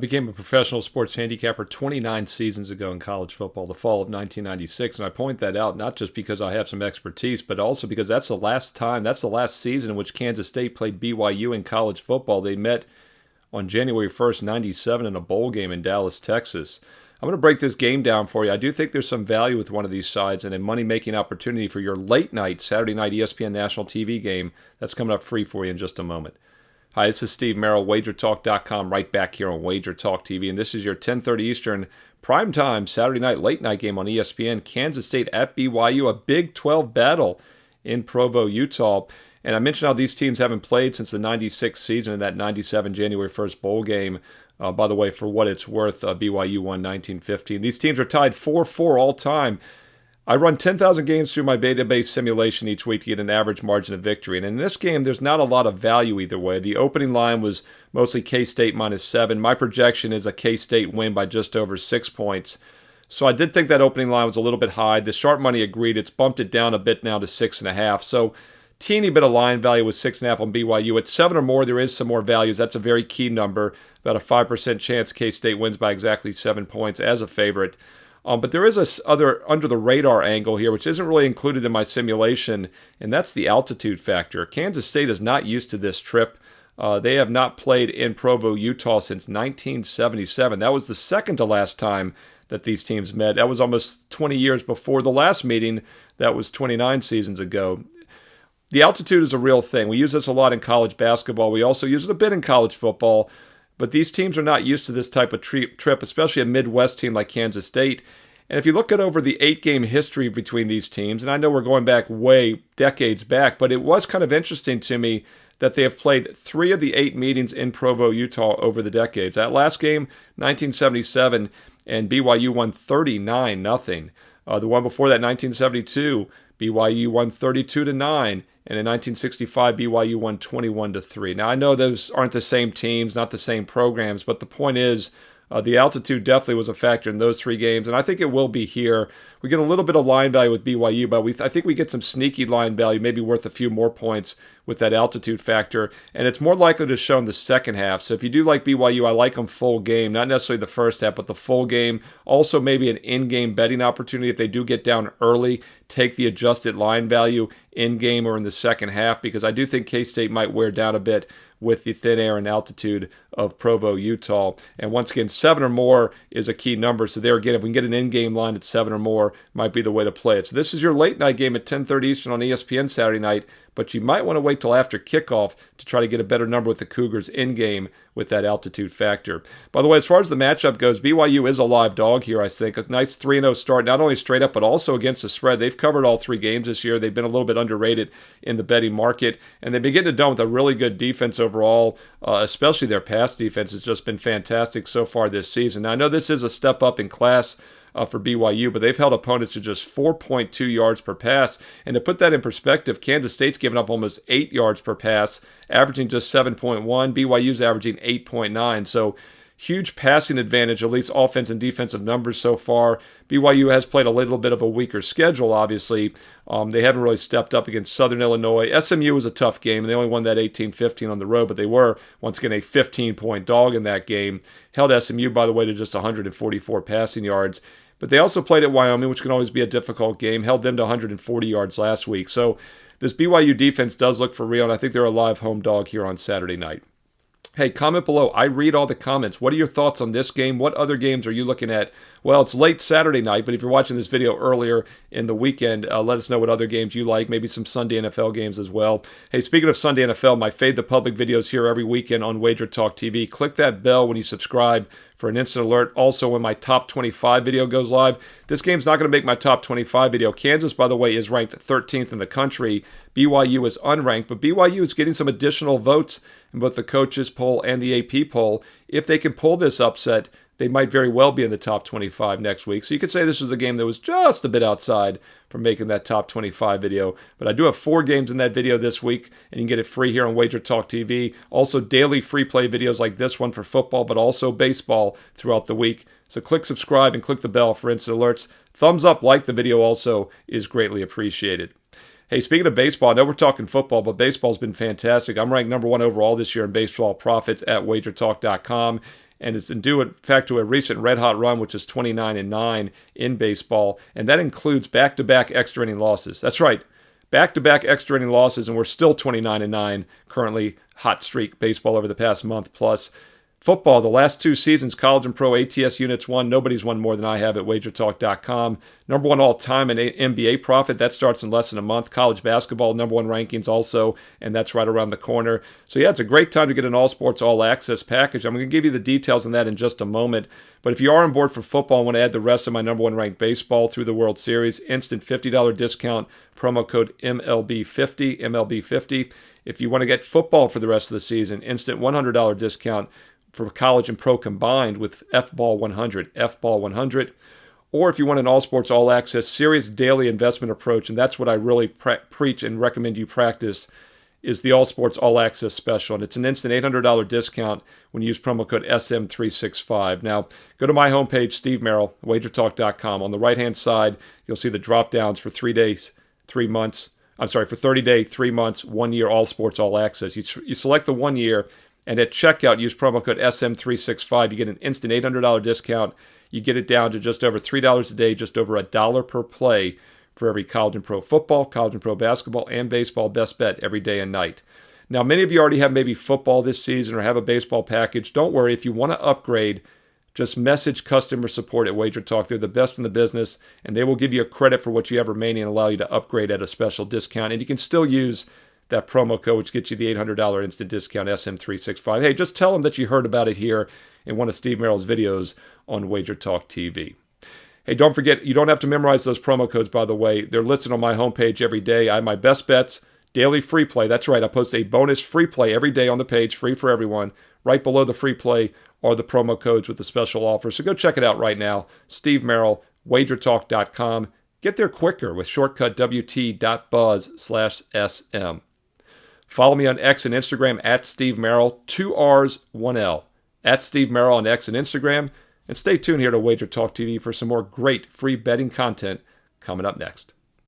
I became a professional sports handicapper 29 seasons ago in college football, the fall of 1996. And I point that out not just because I have some expertise, but also because that's the last season in which Kansas State played BYU in college football. They met on January 1st, 97 in a bowl game in Dallas, Texas. I'm going to break this game down for you. I do think there's some value with one of these sides and a money-making opportunity for your late night, Saturday night ESPN National TV game. That's coming up free for you in just a moment. Hi, this is Steve Merrill, WagerTalk.com, right back here on Wager Talk TV. And this is your 10:30 Eastern primetime Saturday night late night game on ESPN. Kansas State at BYU, a Big 12 battle in Provo, Utah. And I mentioned how these teams haven't played since the 96 season in that 97 January 1st bowl game. By the way, for what it's worth, BYU won 19-15. These teams are tied 4-4 all time. I run 10,000 games through my database simulation each week to get an average margin of victory. And in this game, there's not a lot of value either way. The opening line was mostly K-State -7. My projection is a K-State win by just over 6 points. So I did think that opening line was a little bit high. The sharp money agreed. It's bumped it down a bit now to 6.5. So teeny bit of line value with 6.5 on BYU. At 7 or more, there is some more values. That's a very key number. About a 5% chance K-State wins by exactly 7 points as a favorite. But there is a other under-the-radar angle here, which isn't really included in my simulation, and that's the altitude factor. Kansas State is not used to this trip. They have not played in Provo, Utah since 1977. That was the second to last time that these teams met. That was almost 20 years before the last meeting. That was 29 seasons ago. The altitude is a real thing. We use this a lot in college basketball. We also use it a bit in college football. But these teams are not used to this type of trip, especially a Midwest team like Kansas State. And if you look at over the 8-game history between these teams, and I know we're going back way decades back, but it was kind of interesting to me that they have played 3 of the 8 meetings in Provo, Utah over the decades. That last game, 1977, and BYU won 39-0. The one before that, 1972, BYU won 32-9. And in 1965, BYU won 21-3. Now, I know those aren't the same teams, not the same programs, but the point is the altitude definitely was a factor in those 3 games, and I think it will be here. We get a little bit of line value with BYU, but I think we get some sneaky line value, maybe worth a few more points with that altitude factor, and it's more likely to show in the second half. So if you do like BYU, I like them full game, not necessarily the first half, but the full game. Also maybe an in-game betting opportunity if they do get down early, take the adjusted line value in-game or in the second half, because I do think K-State might wear down a bit with the thin air and altitude of Provo, Utah. And once again, 7 or more is a key number. So there again, if we can get an in-game line at 7 or more, might be the way to play it. So this is your late night game at 10:30 Eastern on ESPN Saturday night, but you might want to wait till after kickoff to try to get a better number with the Cougars in-game with that altitude factor. By the way, as far as the matchup goes, BYU is a live dog here, I think. A nice 3-0 start, not only straight up, but also against the spread. They've covered all 3 games this year. They've been a little bit underrated in the betting market, and they've been getting it done with a really good defense overall, especially their pass defense has just been fantastic so far this season. Now, I know this is a step up in class for BYU, but they've held opponents to just 4.2 yards per pass. And to put that in perspective, Kansas State's given up almost 8 yards per pass, averaging just 7.1. BYU's averaging 8.9. So huge passing advantage, at least offense and defensive numbers so far. BYU has played a little bit of a weaker schedule, obviously. They haven't really stepped up against Southern Illinois. SMU was a tough game. They only won that 18-15 on the road, but they were, once again, a 15-point dog in that game. Held SMU, by the way, to just 144 passing yards. But they also played at Wyoming, which can always be a difficult game. Held them to 140 yards last week. So this BYU defense does look for real, and I think they're a live home dog here on Saturday night. Hey, comment below. I read all the comments. What are your thoughts on this game? What other games are you looking at? Well, it's late Saturday night, but if you're watching this video earlier in the weekend, let us know what other games you like, maybe some Sunday NFL games as well. Hey, speaking of Sunday NFL, my Fade the Public videos here every weekend on Wager Talk TV. Click that bell when you subscribe for an instant alert. Also, when my top 25 video goes live, this game's not going to make my top 25 video. Kansas, by the way, is ranked 13th in the country. BYU is unranked, but BYU is getting some additional votes in both the coaches poll and the AP poll. If they can pull this upset, they might very well be in the top 25 next week. So you could say this was a game that was just a bit outside from making that top 25 video. But I do have 4 games in that video this week, and you can get it free here on Wager Talk TV. Also, daily free play videos like this one for football, but also baseball throughout the week. So click subscribe and click the bell for instant alerts. Thumbs up, like the video also is greatly appreciated. Hey, speaking of baseball, I know we're talking football, but baseball's been fantastic. I'm ranked number 1 overall this year in baseball profits at wagertalk.com. and it's due in fact to a recent red-hot run, which is 29-9 in baseball, and that includes back-to-back extra inning losses. That's right, back-to-back extra inning losses, and we're still 29-9 currently, hot streak baseball over the past month plus. Football, the last 2 seasons, college and pro ATS units won. Nobody's won more than I have at wagertalk.com. Number 1 all-time in NBA profit. That starts in less than a month. College basketball, number 1 rankings also, and that's right around the corner. So yeah, it's a great time to get an all-sports, all-access package. I'm going to give you the details on that in just a moment. But if you are on board for football and want to add the rest of my number 1 ranked baseball through the World Series, instant $50 discount, promo code MLB50, MLB50. If you want to get football for the rest of the season, instant $100 discount for college and pro combined with F-Ball 100, F-Ball 100. Or if you want an all-sports, all-access, serious daily investment approach, and that's what I really preach and recommend you practice, is the all-sports, all-access special. And it's an instant $800 discount when you use promo code SM365. Now, go to my homepage, Steve Merrill, wagertalk.com. On the right-hand side, you'll see the drop-downs for 3 days, 3 months. For 30-day, 3 months, 1 year, all-sports, all-access. You select the 1 year, and at checkout, use promo code SM365. You get an instant $800 discount. You get it down to just over $3 a day, just over $1 per play for every college and pro football, college and pro basketball, and baseball best bet every day and night. Now, many of you already have maybe football this season or have a baseball package. Don't worry. If you want to upgrade, just message customer support at Wager Talk. They're the best in the business, and they will give you a credit for what you have remaining and allow you to upgrade at a special discount. And you can still use that promo code, which gets you the $800 instant discount, SM365. Hey, just tell them that you heard about it here in one of Steve Merrill's videos on Wager Talk TV. Hey, don't forget, you don't have to memorize those promo codes, by the way. They're listed on my homepage every day. I have my best bets, daily free play. That's right, I post a bonus free play every day on the page, free for everyone. Right below the free play are the promo codes with the special offer. So go check it out right now. Steve Merrill, wagertalk.com. Get there quicker with shortcut wt.buzz/SM. Follow me on X and Instagram at Steve Merrill, 2 R's, 1 L. At Steve Merrill on X and Instagram. And stay tuned here to Wager Talk TV for some more great free betting content coming up next.